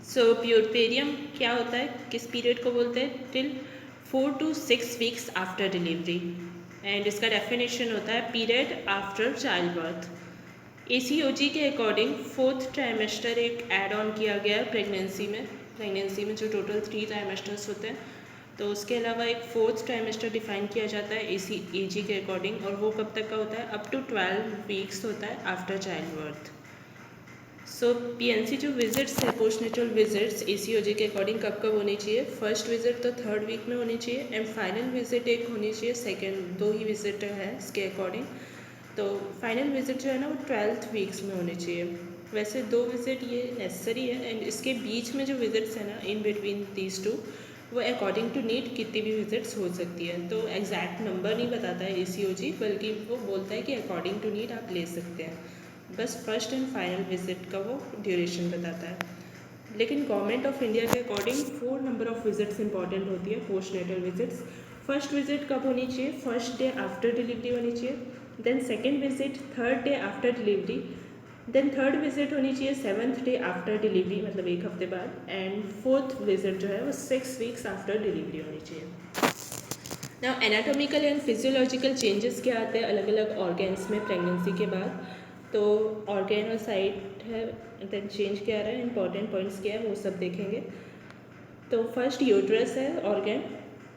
सो प्यूरपेरियम क्या होता है, किस पीरियड को बोलते हैं? Till 4 to 6 weeks after delivery. And इसका डेफिनेशन होता है period after child birth. ACOG के अकॉर्डिंग फोर्थ ट्राइमेस्टर एक ऐड ऑन किया गया है प्रेगनेंसी में जो टोटल 3 ट्राइमेस्टर्स होते हैं, तो उसके अलावा एक फोर्थ ट्राइमेस्टर डिफाइन किया जाता है ACAG के अकॉर्डिंग, और वो कब तक का होता है? अप टू 12 वीक्स होता है आफ्टर चाइल्ड बर्थ। सो PNC जो विजिट्स है, पोस्टनेटल विजिट्स ACOG के अकॉर्डिंग कब कब होनी चाहिए? फर्स्ट विजिट तो 3rd वीक में होनी चाहिए, एंड फाइनल विजिट एक होनी चाहिए सेकेंड, 2 ही विजिट है इसके अकॉर्डिंग। तो फाइनल विजिट जो है ना वो 12th वीक्स में होनी चाहिए। वैसे 2 विजिट ये नेसेसरी है, एंड इसके बीच में जो विजिट्स है ना, इन बिटवीन दीज टू, वो अकॉर्डिंग टू नीड कितनी भी विजिट्स हो सकती है। तो एग्जैक्ट नंबर नहीं बताता है ACOG, बल्कि वो बोलता है कि अकॉर्डिंग टू नीड आप ले सकते हैं। बस फर्स्ट एंड फाइनल विजिट का वो ड्यूरेशन बताता है। लेकिन गवर्नमेंट ऑफ इंडिया के according 4 number of visits important होती है पोस्टनेटल विजिट्स। फर्स्ट विजिट कब होनी चाहिए? फर्स्ट डे आफ्टर डिलीवरी होनी चाहिए। Then second visit 3rd day after delivery. Then third visit होनी चाहिए 7th डे आफ्टर डिलीवरी, मतलब 1 हफ्ते बाद। एंड फोर्थ विजिट जो है वो 6 वीक्स आफ्टर डिलीवरी होनी चाहिए। Now anatomical and physiological changes क्या आते हैं अलग अलग ऑर्गेन्स में प्रेगनेंसी के बाद? तो ऑर्गेनोसाइट है, देन चेंज क्या आ रहा है, इंपॉर्टेंट पॉइंट्स क्या है वो सब देखेंगे। तो फर्स्ट यूट्रस है ऑर्गेन,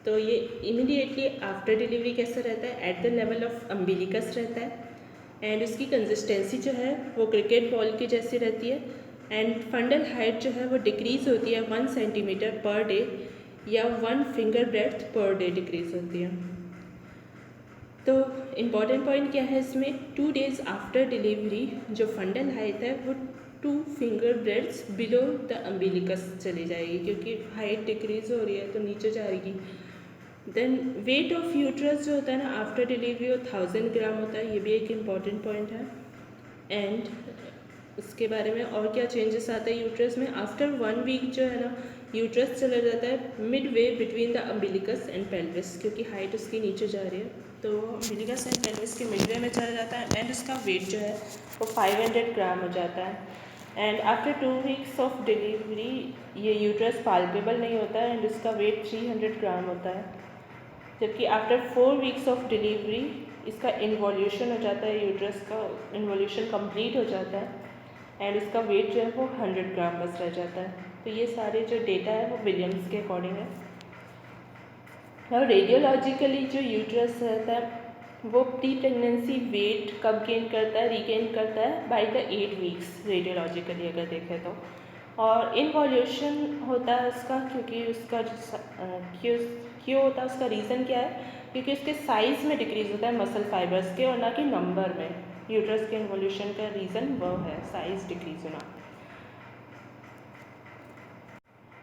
तो ये इमीडिएटली आफ्टर डिलीवरी कैसा रहता है? At the level of umbilicus रहता है, एंड उसकी कंसिस्टेंसी जो है वो क्रिकेट बॉल की जैसी रहती है। एंड फंडल हाइट जो है वो डिक्रीज़ होती है 1 सेंटीमीटर पर डे, या 1 finger breadth per day decrease होती है। तो इम्पॉर्टेंट पॉइंट क्या है इसमें? 2 डेज़ आफ्टर डिलीवरी जो फंडल हाइट है वो 2 finger breads below the umbilicus चली जाएगी, क्योंकि हाइट डिक्रीज़ हो रही है तो नीचे जाएगी। देन वेट ऑफ यूट्रस जो होता है ना आफ्टर डिलीवरी वो 1000 ग्राम होता है, ये भी एक इम्पॉर्टेंट पॉइंट है। एंड उसके बारे में और क्या चेंजेस आते हैं यूट्रस में? आफ्टर 1 वीक जो है ना यूट्रस चला जाता है mid way between the umbilicus and pelvis, क्योंकि हाइट उसकी नीचे जा रही है, तो अम्बिलिकस एंड पेल्विस के मिड वे में चला जाता है, एंड उसका वेट जो है वो 500 ग्राम हो जाता है। And after 2 weeks of delivery ये यूट्रस पाल्पेबल नहीं होता है, एंड उसका वेट 300 ग्राम होता है। जबकि आफ्टर 4 वीक्स ऑफ डिलीवरी इसका इन्वॉल्यूशन हो जाता है, यूट्रस का इन्वॉल्यूशन कंप्लीट हो जाता है, एंड इसका वेट जो है वो 100 ग्राम बस रह जाता है। तो ये सारे जो डेटा है वो विलियम्स के अकॉर्डिंग है। और रेडियोलॉजिकली जो यूट्रस रहता है वो प्री प्रेगनेंसी वेट कब गेन करता है, रिगेन करता है बाय द 8 वीक्स रेडियोलॉजिकली अगर देखें तो। और इनवॉल्यूशन होता है उसका, क्योंकि उसका जो क्यों होता है उसका रीज़न क्या है? क्योंकि उसके साइज़ में डिक्रीज़ होता है मसल फाइबर्स के, और ना कि नंबर में। यूट्रस के इन्वॉल्यूशन का रीज़न वो है साइज़ डिक्रीज होना।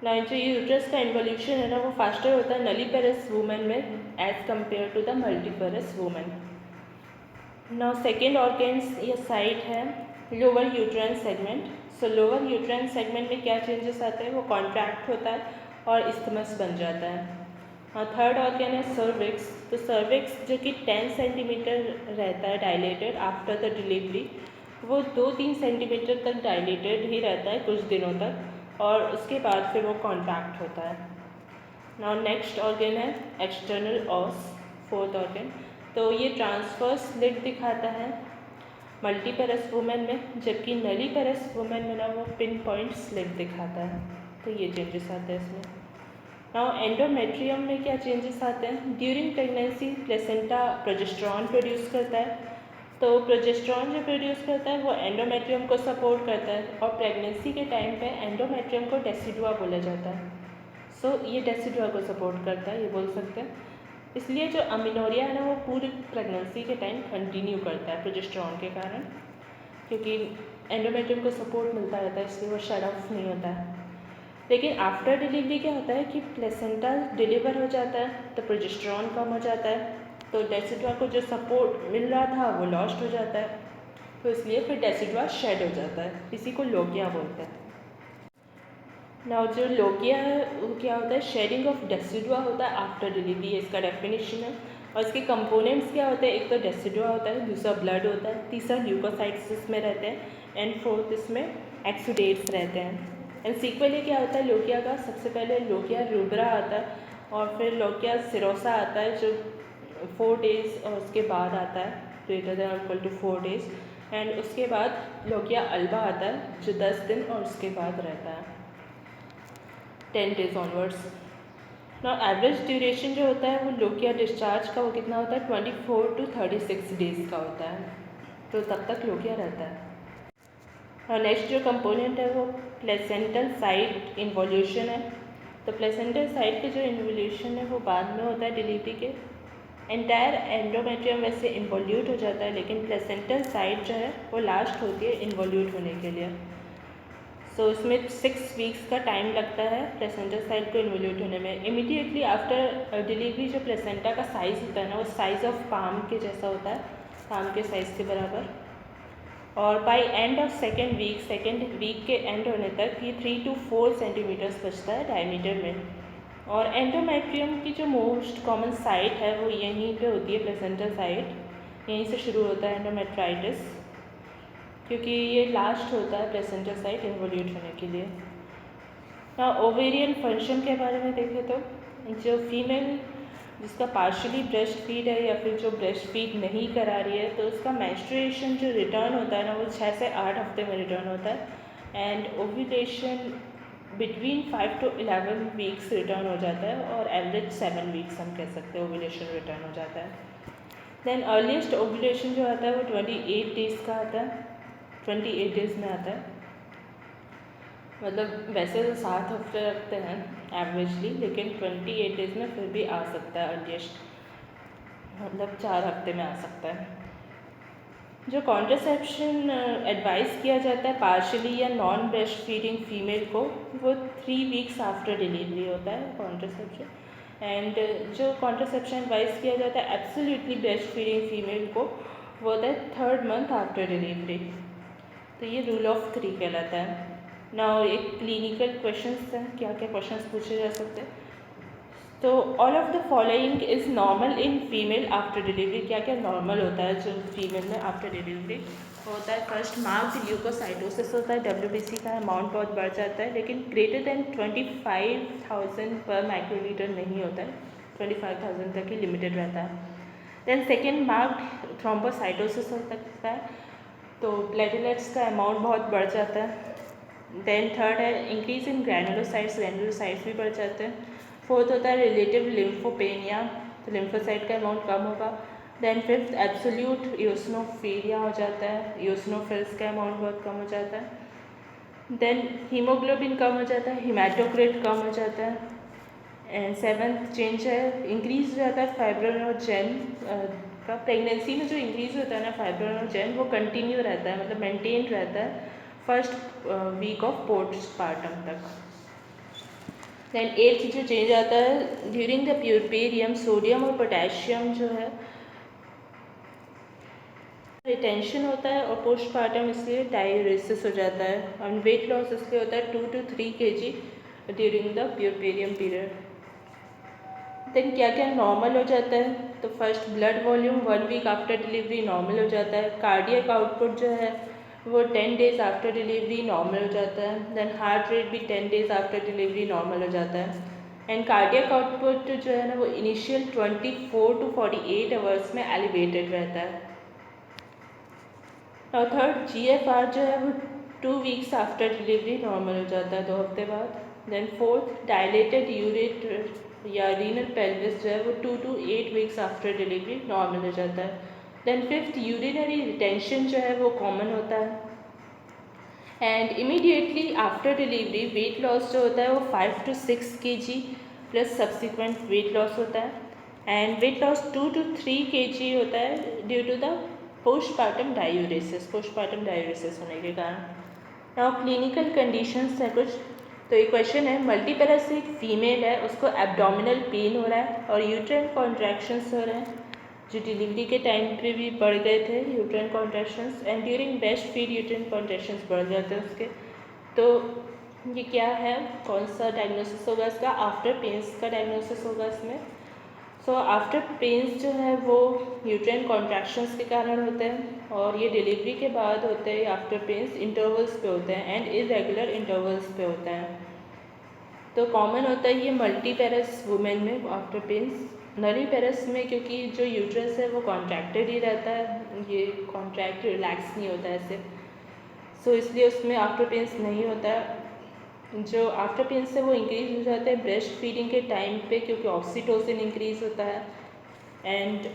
ना जो यूट्रस का इन्वॉल्यूशन है ना वो फास्टर होता है नलीपेरस वुमेन में as compared to the multiparous women. Now second organs या साइट है lower uterine segment. So lower uterine segment में क्या चेंजेस आते हैं? वो कॉन्ट्रैक्ट होता है और इस्थमस बन जाता है। थर्ड ऑर्गन है सर्विक्स। तो सर्विक्स जो कि 10 सेंटीमीटर रहता है डायलेटेड आफ्टर द डिलीवरी, वो 2-3 सेंटीमीटर तक डायलेटेड ही रहता है कुछ दिनों तक, और उसके बाद फिर वो कॉन्ट्रैक्ट होता है। नाउ नेक्स्ट ऑर्गन है एक्सटर्नल ऑस, फोर्थ ऑर्गन। तो ये ट्रांसफर स्लिट दिखाता है मल्टीपेरस वुमेन में, जबकि नलीपेरस वुमेन में ना वो पिन पॉइंट स्लिट दिखाता है। तो ये चेंजेस आते हैं इसमें। नाउ एंडोमेट्रियम में क्या चेंजेस आते हैं? During pregnancy placenta progesterone produce करता है, तो प्रोजेस्टेरॉन जो प्रोड्यूस करता है वो एंडोमेट्रियम को सपोर्ट करता है, और प्रेगनेंसी के टाइम पे एंडोमेट्रियम को डेसिडुआ बोला जाता है। सो ये डेसिडुआ को सपोर्ट करता है, ये बोल सकते हैं। इसलिए जो अमीनोरिया है ना वो पूरी प्रेगनेंसी के टाइम कंटिन्यू करता है प्रोजेस्टेरॉन के कारण, क्योंकि एंडोमेट्रियम को सपोर्ट मिलता रहता है, इसलिए वो शट ऑफ नहीं होता है। लेकिन आफ्टर डिलीवरी क्या होता है कि प्लेसेंटा डिलीवर हो जाता है तो प्रोजेस्टेरॉन कम हो जाता है, तो डेसिडुआ को जो सपोर्ट मिल रहा था वो लॉस्ट हो जाता है, तो इसलिए फिर डेसिडुआ शेड हो जाता है। इसी को लोकिया बोलते हैं। नाउ जो लोकिया है वो क्या होता है? शेडिंग ऑफ डेसिडुआ होता है आफ्टर डिलीवरी, ये इसका डेफिनेशन है। और इसके कंपोनेंट्स क्या होते हैं? एक तो डेसिडुआ होता है, दूसरा ब्लड होता है, तीसरा ल्यूकोसाइट्स इसमें रहते हैं, एंड फोर्थ इसमें एक्सुडेट्स रहते हैं। एंड सीक्वली क्या होता है लोकिया का, सबसे पहले लोकिया रूब्रा आता है और फिर लोकिया सिरोसा आता है जो 4 days और उसके बाद आता है, ग्रेटर देन और इक्वल टू 4 days, एंड उसके बाद लोकिया अल्बा आता है जो 10 दिन और उसके बाद रहता है 10 days ऑनवर्ड्स। ना एवरेज ड्यूरेशन जो होता है वो लोकिया डिस्चार्ज का वो कितना होता है 24 to 36 days का होता है, तो तब तक लोकिया रहता है। और नेक्स्ट जो कंपोनेंट है वो प्लेसेंटल साइट इन्वोल्यूशन है। तो प्लेसेंटल साइट के जो इन्वोल्यूशन है वो बाद में होता है डिलीवरी के। एंटायर एंडोमेट्रियम वैसे इन्वोल्यूट हो जाता है, लेकिन प्लेसेंटल साइट जो है वो लास्ट होती है इन्वोल्यूट होने के लिए। सो इसमें 6 weeks का टाइम लगता है प्लेसेंटल साइट को इन्वोल्यूट होने में। इमीडिएटली आफ्टर डिलीवरी जो प्लेसेंटा का साइज़ होता है ना वो साइज़ ऑफ पाम के जैसा होता है, पाम के साइज़ के बराबर। और by end of second week के एंड होने तक ये 3 to 4 सेंटीमीटर्स बचता है डायमीटर में। और एंडोमेट्रियम की जो मोस्ट कॉमन साइट है वो यहीं पे होती है, प्लेसेंटल साइट, यहीं से शुरू होता है एंडोमेट्राइटिस, क्योंकि ये लास्ट होता है प्लेसेंटल साइट इन्वोल्यूट होने के लिए। ना ओवेरियन फंक्शन के बारे में देखें तो जो फीमेल जिसका पार्शली ब्रेस्ट फीड है या फिर जो ब्रेस्ट फीड नहीं करा रही है, तो उसका मेंस्ट्रुएशन जो रिटर्न होता है ना वो 6 से 8 हफ्ते में रिटर्न होता है, and ovulation between 5 to 11 weeks return हो जाता है, और एवरेज 7 weeks हम कह सकते हैं ओव्यूलेशन रिटर्न हो जाता है। देन अर्लीस्ट ओव्यूलेशन जो आता है वो 28 days का आता है, 28 days में आता है। मतलब वैसे तो 7 हफ्ते रखते हैं एवरेजली, लेकिन 28 days में फिर भी आ सकता है अर्लीस्ट, मतलब 4 हफ्ते में आ सकता है। जो कॉन्ट्रासेप्शन एडवाइस किया जाता है पार्शली या नॉन ब्रेस्ट फीडिंग फीमेल को, वो 3 weeks आफ्टर डिलीवरी होता है कॉन्ट्रासेप्शन। एंड जो कॉन्ट्रासेप्शन एडवाइस किया जाता है एब्सोल्युटली ब्रेस्ट फीडिंग फीमेल को, वो होता है 3rd month आफ्टर डिलीवरी। तो ये रूल ऑफ 3 कहलाता है। नाउ एक क्लिनिकल क्वेश्चंस हैं, क्या क्या क्वेश्चंस पूछे जा सकते हैं। तो all of the following is normal in female after delivery, क्या क्या नॉर्मल होता है जो फीमेल में आफ्टर डिलीवरी होता है। फर्स्ट मार्क्ड ल्यूकोसाइटोसिस होता है, WBC का अमाउंट बहुत बढ़ जाता है, लेकिन ग्रेटर देन 25,000 पर माइक्रोलीटर नहीं होता है, 25,000 तक ही लिमिटेड रहता है। देन सेकेंड मार्क्ड थ्रोम्बोसाइटोसिस हो सकता है, तो प्लेटलेट्स का अमाउंट बहुत बढ़ जाता है। देन थर्ड है इंक्रीज इन ग्रैनुलोसाइट्स भी बढ़ जाते हैं। फोर्थ होता है रिलेटिव लिम्फोपेनिया, तो लिम्फोसाइट का अमाउंट कम होगा। देन फिफ्थ एब्सोल्यूट इओसिनोफिलिया हो जाता है, इओसिनोफिल्स का अमाउंट बहुत कम हो जाता है। देन हीमोग्लोबिन कम हो जाता है, हिमेटोक्रिट कम हो जाता है। एंड सेवन्थ चेंज है इंक्रीज हो जाता है फाइब्रोनोजेन का। प्रेगनेंसी में जो इंक्रीज होता है ना फाइब्रोनोजेन, वो कंटिन्यू रहता है, मतलब मेंटेन रहता है फर्स्ट वीक ऑफ पोस्टपार्टम तक। देन एट्थ जो चेंज आता है ड्यूरिंग द प्यूरपेरियम, सोडियम और पोटेशियम जो है रिटेंशन होता है, और पोस्टपार्टम इसलिए डायूरेसिस हो जाता है। और वेट लॉस इसलिए होता है 2 to 3 kg during the puerperium period. Then क्या क्या नॉर्मल हो जाता है, तो first blood volume 1 week after delivery normal हो जाता है। कार्डियक आउटपुट जो है वो 10 days आफ्टर डिलीवरी नॉर्मल हो जाता है। देन हार्ट रेट भी 10 days आफ्टर डिलीवरी नॉर्मल हो जाता है। एंड कार्डियक आउटपुट जो है ना वो इनिशियल 24 to 48 आवर्स में एलिवेटेड रहता है। और थर्ड GFR जो है वो 2 weeks आफ्टर डिलीवरी नॉर्मल हो जाता है, 2 हफ्ते बाद। देन फोर्थ डायलेटेड यूरेटर या रीनल पेल्विस जो है वो 2 to 8 weeks after delivery normal हो जाता है। देन फिफ्थ यूरिनरी रिटेंशन जो है वो कॉमन होता है। And immediately after delivery weight loss जो होता है वो 5 to 6 kg plus subsequent weight loss होता है। And weight loss 2 to 3 kg होता है due to the postpartum diuresis होने के कारण। नाउ क्लिनिकल कंडीशंस है कुछ, तो ये क्वेश्चन है मल्टीपैरा से एक फीमेल है, उसको एब्डोमिनल पेन हो रहा है और यूट्राइन कॉन्ट्रैक्शंस हो रहे हैं, जो डिलीवरी के टाइम पे भी बढ़ गए थे uterine contractions, and during breast feed uterine contractions बढ़ जाते हैं उसके। तो ये क्या है, कौन सा डायग्नोसिस होगा इसका, आफ्टर पेंस का डायग्नोसिस होगा इसमें। सो आफ्टर पेन्स जो है वो यूट्राइन कॉन्ट्रैक्शंस के कारण होते हैं और ये डिलीवरी के बाद होते हैं। आफ्टर पेन्स इंटरवल्स पे होते हैं एंड इरेगुलर इंटरवल्स पे होते हैं। तो कॉमन होता है ये मल्टीपेरस वुमेन में आफ्टर पेन्स। नलीपेरस में क्योंकि जो यूट्रस है वो कॉन्ट्रैक्टेड ही रहता है, ये कॉन्ट्रैक्ट रिलैक्स नहीं होता है ऐसे, सो इसलिए उसमें आफ्टर पेन्स नहीं होता है। जो आफ्टर पेन्स है वो इंक्रीज हो जाते हैं ब्रेस्ट फीडिंग के टाइम पे, क्योंकि ऑक्सीटोसिन इंक्रीज होता है एंड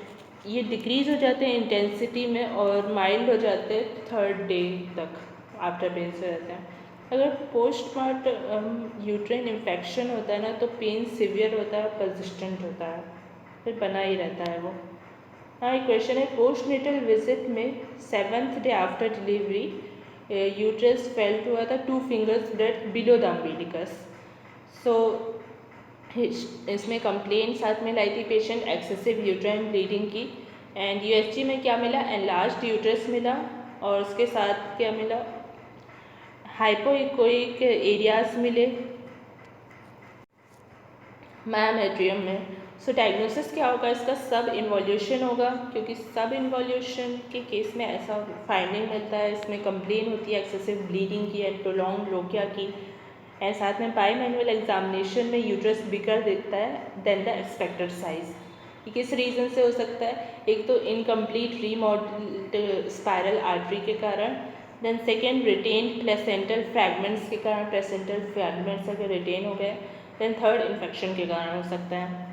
ये डिक्रीज हो जाते हैं इंटेंसिटी में और माइल्ड हो जाते हैं 3rd डे तक आफ्टर पेन्स हो जाते हैं। अगर पोस्टमार्टम यूट्राइन इन्फेक्शन होता है ना तो पेन सिवियर होता है, परसिस्टेंट होता है, फिर बना ही रहता है वो। हाँ, एक क्वेश्चन है, पोस्टनेटल विजिट में 7th day after delivery uterus felt हुआ था 2 fingers breadth below the umbilicus. So इसमें कंप्लेंट साथ में लाई थी पेशेंट एक्सेसिव यूट्राइन ब्लीडिंग की एंड यूएसजी में क्या मिला, एनलार्ज्ड यूट्रस मिला और उसके साथ क्या मिला, हाइपोइकोइक एरियाज मिले मायोमेट्रियम में। सो डायग्नोसिस क्या होगा इसका, सब इन्वॉल्यूशन होगा, क्योंकि सब इन्वॉल्यूशन के केस में ऐसा फाइंडिंग मिलता है। इसमें कंप्लेन होती है एक्सेसिव ब्लीडिंग की एंड प्रोलॉन्ग लोकिया की एंड साथ में बाई मैनुअल एग्जामिनेशन में यूट्रस बिगर दिखता है देन द एक्सपेक्टेड साइज। ये किस रीज़न से हो सकता है, एक तो इनकम्प्लीट रीमॉडल्ड स्पायरल आर्टरी के कारण, then second retained placental fragments के कारण, प्लेसेंटल फ्रैगमेंट्स अगर रिटेन हो गए, देन थर्ड इन्फेक्शन के कारण हो सकता है।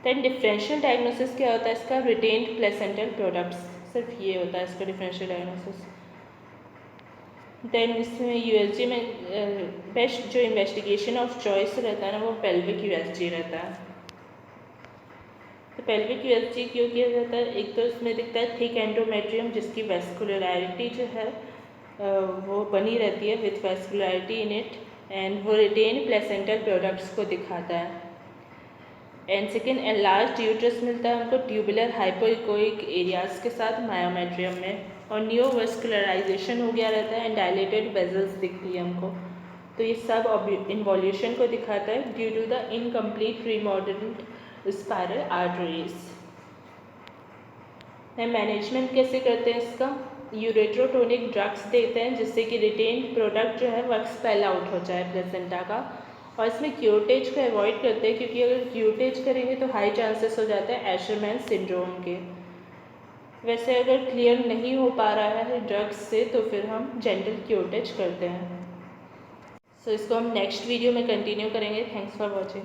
देन डिफरेंशियल डायग्नोसिस क्या होता है इसका, रिटेन्ड प्लेसेंटल प्रोडक्ट्स, सिर्फ ये होता है इसका डिफरेंशियल डायग्नोसिस। देन इसमें यूएसजी में बेस्ट जो इन्वेस्टिगेशन ऑफ चॉइस रहता है ना वो पेल्विक यूएसजी रहता है। तो पेल्विक यूएसजी क्यों किया जाता है, एक तो इसमें दिखता है थिक एंडोमेट्रियम जिसकी वेस्कुलरिटी जो है वो बनी रहती है with vascularity in it and वो रिटेन प्लेसेंटल प्रोडक्ट्स को दिखाता है। एंड सेकेंड एनलार्ज्ड यूट्रस मिलता है हमको ट्यूबुलर हाइपोइकोइक एरियाज के साथ मायोमेट्रियम में, और नियोवेस्कुलराइजेशन हो गया रहता है एंड डायलेटेड वेजल्स दिखती है हमको। तो ये सब इन्वॉल्यूशन को दिखाता है due to the incomplete remodelled spiral arteries. Management कैसे करते हैं इसका, यूरेट्रोटोनिक ड्रग्स देते हैं जिससे कि रिटेन्ड प्रोडक्ट जो है वो एक्सपेल आउट हो जाए प्लेसेंटा का, और इसमें क्यूटेज को अवॉइड करते हैं क्योंकि अगर क्यूटेज करेंगे तो हाई चांसेस हो जाते हैं एशरमैन सिंड्रोम के। वैसे अगर क्लियर नहीं हो पा रहा है ड्रग्स से तो फिर हम जेंटल क्यूटेज करते हैं। सो इसको हम नेक्स्ट वीडियो में कंटिन्यू करेंगे। Thanks for watching.